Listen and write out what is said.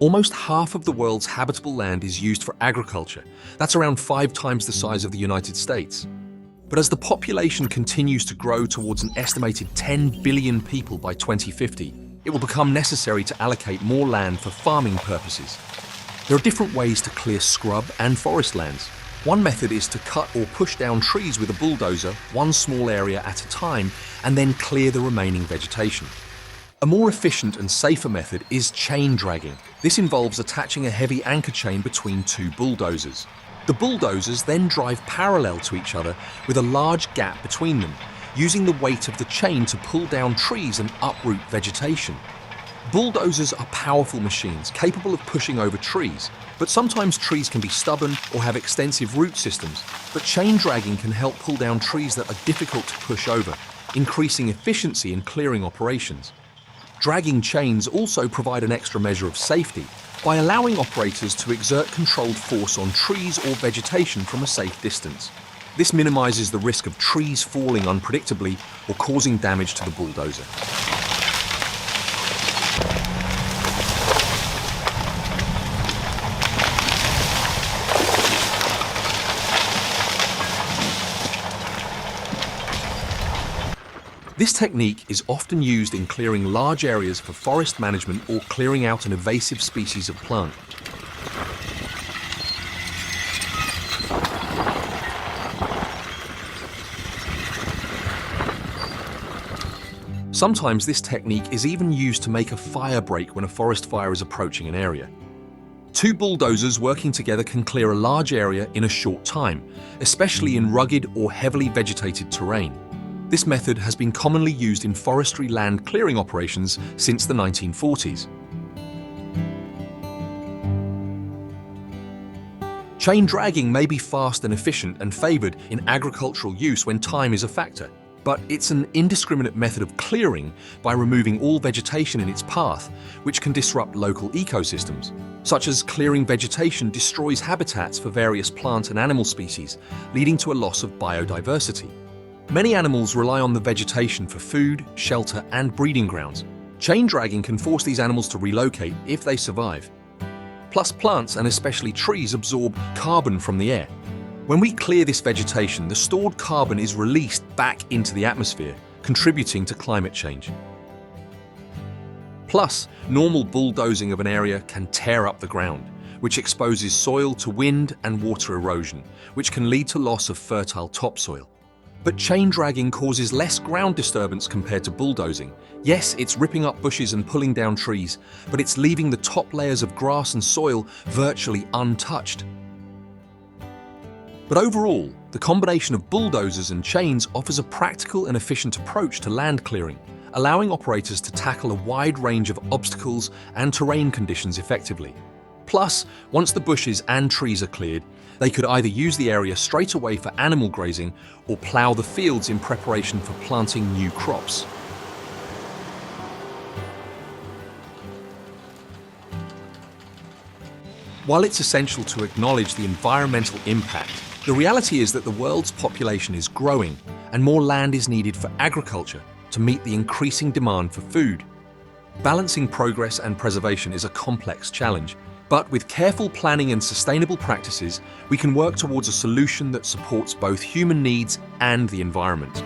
Almost half of the world's habitable land is used for agriculture. That's around 5 times the size of the United States. But as the population continues to grow towards an estimated 10 billion people by 2050, it will become necessary to allocate more land for farming purposes. There are different ways to clear scrub and forest lands. One method is to cut or push down trees with a bulldozer, one small area at a time, and then clear the remaining vegetation. A more efficient and safer method is chain dragging. This involves attaching a heavy anchor chain between 2 bulldozers. The bulldozers then drive parallel to each other with a large gap between them, using the weight of the chain to pull down trees and uproot vegetation. Bulldozers are powerful machines capable of pushing over trees, but sometimes trees can be stubborn or have extensive root systems. But chain dragging can help pull down trees that are difficult to push over, increasing efficiency in clearing operations. Dragging chains also provide an extra measure of safety by allowing operators to exert controlled force on trees or vegetation from a safe distance. This minimizes the risk of trees falling unpredictably or causing damage to the bulldozer. This technique is often used in clearing large areas for forest management or clearing out an invasive species of plant. Sometimes this technique is even used to make a fire break when a forest fire is approaching an area. 2 bulldozers working together can clear a large area in a short time, especially in rugged or heavily vegetated terrain. This method has been commonly used in forestry land clearing operations since the 1940s. Chain dragging may be fast and efficient and favored in agricultural use when time is a factor, but it's an indiscriminate method of clearing by removing all vegetation in its path, which can disrupt local ecosystems, such as clearing vegetation destroys habitats for various plant and animal species, leading to a loss of biodiversity. Many animals rely on the vegetation for food, shelter, and breeding grounds. Chain dragging can force these animals to relocate if they survive. Plus, plants, and especially trees, absorb carbon from the air. When we clear this vegetation, the stored carbon is released back into the atmosphere, contributing to climate change. Plus, normal bulldozing of an area can tear up the ground, which exposes soil to wind and water erosion, which can lead to loss of fertile topsoil. But chain dragging causes less ground disturbance compared to bulldozing. Yes, it's ripping up bushes and pulling down trees, but it's leaving the top layers of grass and soil virtually untouched. But overall, the combination of bulldozers and chains offers a practical and efficient approach to land clearing, allowing operators to tackle a wide range of obstacles and terrain conditions effectively. Plus, once the bushes and trees are cleared, they could either use the area straight away for animal grazing or plough the fields in preparation for planting new crops. While it's essential to acknowledge the environmental impact, the reality is that the world's population is growing and more land is needed for agriculture to meet the increasing demand for food. Balancing progress and preservation is a complex challenge, but with careful planning and sustainable practices, we can work towards a solution that supports both human needs and the environment.